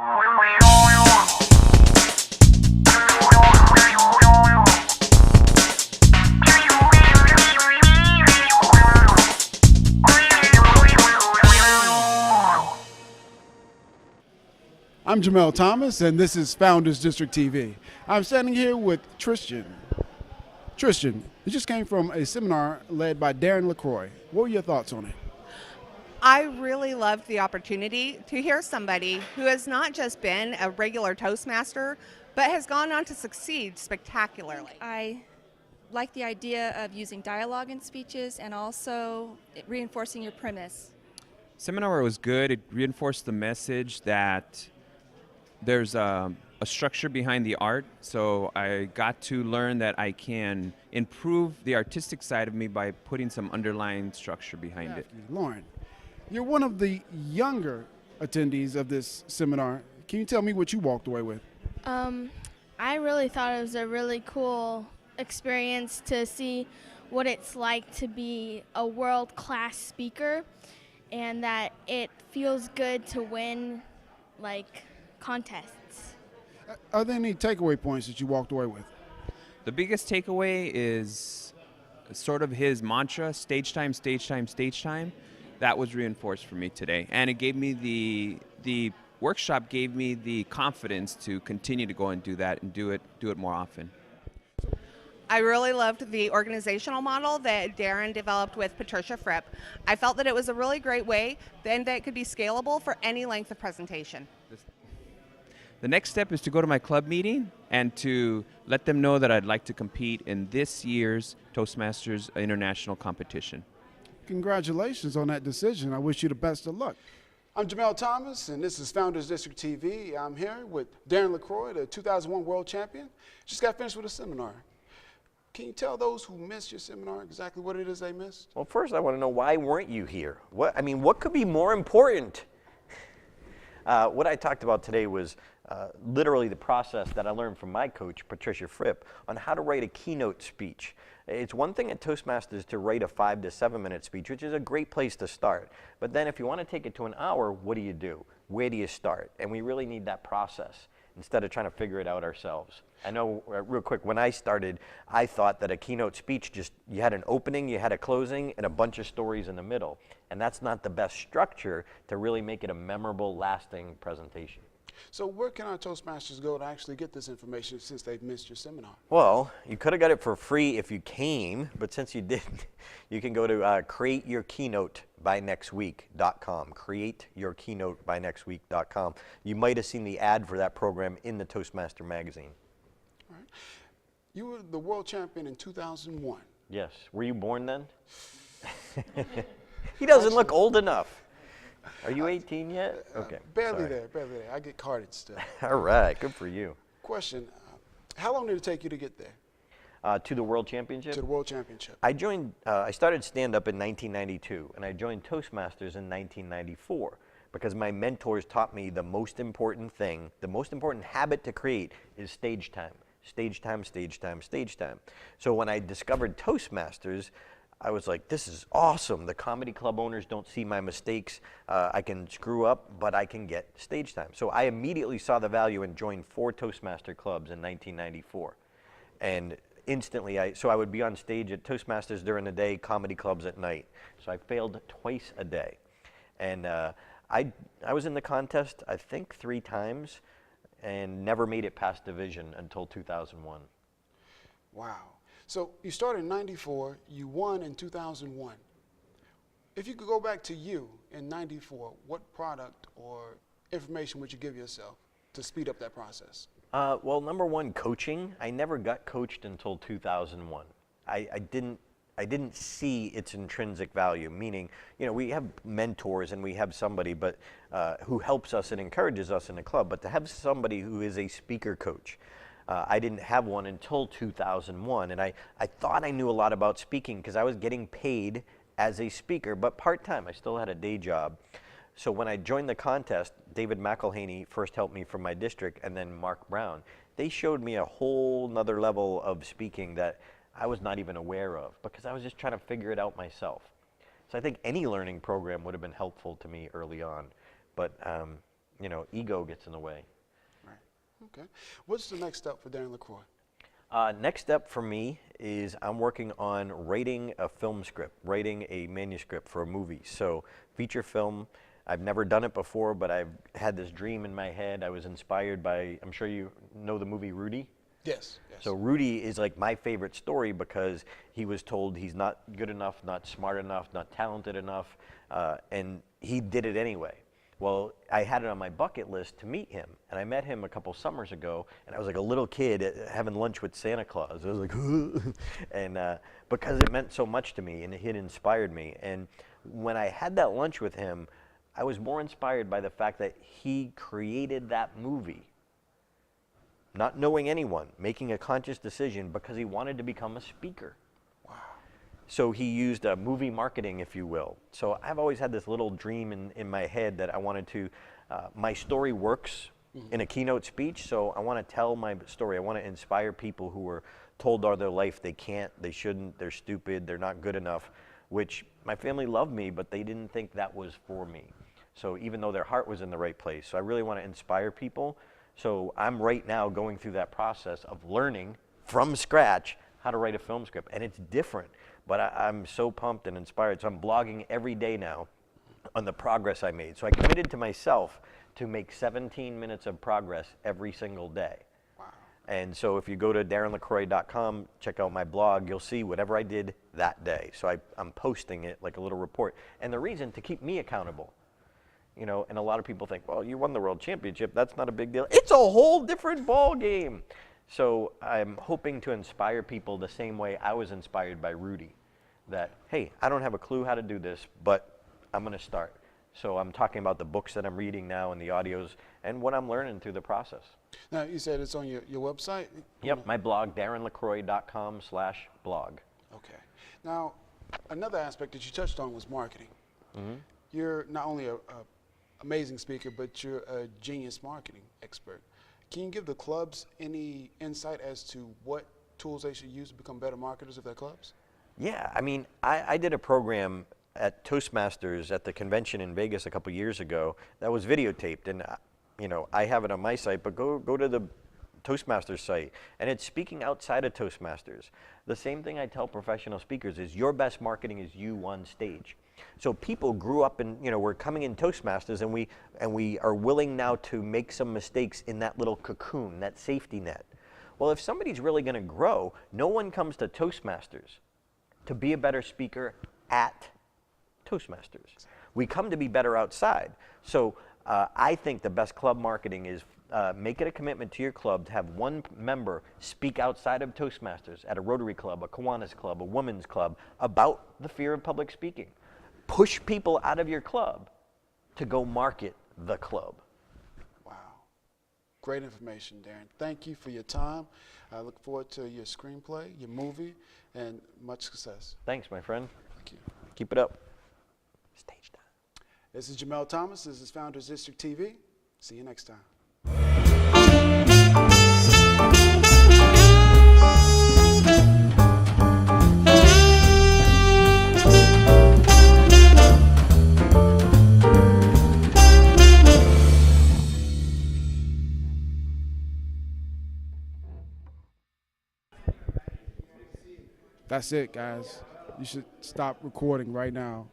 I'm Jamel Thomas, and this is Founders District TV. I'm standing here with Tristan. Tristan, you just came from a seminar led by Darren LaCroix. What were your thoughts on it? I really loved the opportunity to hear somebody who has not just been a regular Toastmaster, but has gone on to succeed spectacularly. I like the idea of using dialogue in speeches and also reinforcing your premise. Seminar was good. It reinforced the message that there's a structure behind the art, so I got to learn that I can improve the artistic side of me by putting some underlying structure behind it. Lauren, you're one of the younger attendees of this seminar. Can you tell me what you walked away with? I really thought it was a really cool experience to see what it's like to be a world-class speaker, and that it feels good to win, like, contests. Are there any takeaway points that you walked away with? The biggest takeaway is sort of his mantra, stage time, stage time, stage time. That was reinforced for me today. And it gave me the workshop gave me the confidence to continue to go and do that and do it more often. I really loved the organizational model that Darren developed with Patricia Fripp. I felt that it was a really great way then that it could be scalable for any length of presentation. The next step is to go to my club meeting and to let them know that I'd like to compete in this year's Toastmasters International competition. Congratulations on that decision. I wish you the best of luck. I'm Jamel Thomas, and this is Founders District TV. I'm here with Darren LaCroix, the 2001 World Champion. Just got finished with a seminar. Can you tell those who missed your seminar exactly what it is they missed? Well, first I want to know, why weren't you here? What could be more important? What I talked about today was literally the process that I learned from my coach, Patricia Fripp, on how to write a keynote speech. It's one thing at Toastmasters to write a 5 to 7 minute speech, which is a great place to start. But then if you want to take it to an hour, what do you do? Where do you start? And we really need that process instead of trying to figure it out ourselves. I know, real quick, when I started, I thought that a keynote speech you had an opening, you had a closing, and a bunch of stories in the middle. And that's not the best structure to really make it a memorable, lasting presentation. So where can our Toastmasters go to actually get this information since they've missed your seminar? Well, you could have got it for free if you came, but since you didn't, you can go to createyourkeynotebyNextweek.com, createyourkeynotebyNextweek.com. You might have seen the ad for that program in the Toastmaster magazine. All right. You were the world champion in 2001. Yes. Were you born then? He doesn't look old enough. Are you 18 yet? Okay. Barely there. I get carded still. All right, good for you. Question, how long did it take you to get there? To the World Championship? To the World Championship. I started stand-up in 1992, and I joined Toastmasters in 1994 because my mentors taught me the most important thing, the most important habit to create is stage time. Stage time, stage time, stage time. So when I discovered Toastmasters, I was like, this is awesome. The comedy club owners don't see my mistakes. I can screw up, but I can get stage time. So I immediately saw the value and joined 4 Toastmaster clubs in 1994. And instantly, I would be on stage at Toastmasters during the day, comedy clubs at night. So I failed twice a day. And I was in the contest, I think 3 times, and never made it past division until 2001. Wow. So you started in 94, you won in 2001. If you could go back to you in 94, what product or information would you give yourself to speed up that process? Well, number one, coaching. I never got coached until 2001. I didn't see its intrinsic value, meaning, we have mentors and we have somebody who helps us and encourages us in the club, but to have somebody who is a speaker coach, I didn't have one until 2001, and I thought I knew a lot about speaking because I was getting paid as a speaker, but part-time. I still had a day job. So when I joined the contest, David McElhaney first helped me from my district, and then Mark Brown. They showed me a whole nother level of speaking that I was not even aware of because I was just trying to figure it out myself. So I think any learning program would have been helpful to me early on. But ego gets in the way. Right. Okay. What's the next step for Darren LaCroix? Next step for me is I'm working on writing a film script, writing a manuscript for a movie. So feature film, I've never done it before, but I've had this dream in my head. I was inspired by, I'm sure you know the movie Rudy? Yes. Yes. So Rudy is like my favorite story because he was told he's not good enough, not smart enough, not talented enough, and he did it anyway. Well, I had it on my bucket list to meet him, and I met him a couple summers ago, and I was like a little kid having lunch with Santa Claus. I was like, and because it meant so much to me, and it had inspired me. And when I had that lunch with him, I was more inspired by the fact that he created that movie, not knowing anyone, making a conscious decision because he wanted to become a speaker. So he used movie marketing, if you will. So I've always had this little dream in my head that I wanted to, my story works in a keynote speech, so I want to tell my story. I want to inspire people who were told all their life they can't, they shouldn't, they're stupid, they're not good enough, which my family loved me, but they didn't think that was for me. So even though their heart was in the right place. So I really want to inspire people. So I'm right now going through that process of learning from scratch how to write a film script, and it's different. But I'm so pumped and inspired. So I'm blogging every day now on the progress I made. So I committed to myself to make 17 minutes of progress every single day. Wow. And so if you go to darrenlacroix.com, check out my blog, you'll see whatever I did that day. So I'm posting it like a little report. And the reason to keep me accountable. And a lot of people think, well, you won the world championship. That's not a big deal. It's a whole different ball game. So I'm hoping to inspire people the same way I was inspired by Rudy, that, hey, I don't have a clue how to do this, but I'm going to start. So I'm talking about the books that I'm reading now and the audios and what I'm learning through the process. Now, you said it's on your website? Yep, my blog, darrenlacroix.com/blog. Okay. Now, another aspect that you touched on was marketing. You're not only a amazing speaker, but you're a genius marketing expert. Can you give the clubs any insight as to what tools they should use to become better marketers of their clubs? Yeah, I mean, I did a program at Toastmasters at the convention in Vegas a couple years ago that was videotaped, and I have it on my site, but go to the Toastmasters site, and it's speaking outside of Toastmasters. The same thing I tell professional speakers is your best marketing is you on stage. So people grew up and we're coming in Toastmasters, and we are willing now to make some mistakes in that little cocoon, that safety net. Well, if somebody's really going to grow, no one comes to Toastmasters to be a better speaker at Toastmasters. We come to be better outside. So I think the best club marketing is make it a commitment to your club to have one member speak outside of Toastmasters at a Rotary Club, a Kiwanis Club, a Women's Club about the fear of public speaking. Push people out of your club to go market the club. Wow. Great information, Darren. Thank you for your time. I look forward to your screenplay, your movie, and much success. Thanks, my friend. Thank you. Keep it up. Stage time. This is Jamel Thomas. This is Founders District TV. See you next time. That's it, guys. You should stop recording right now.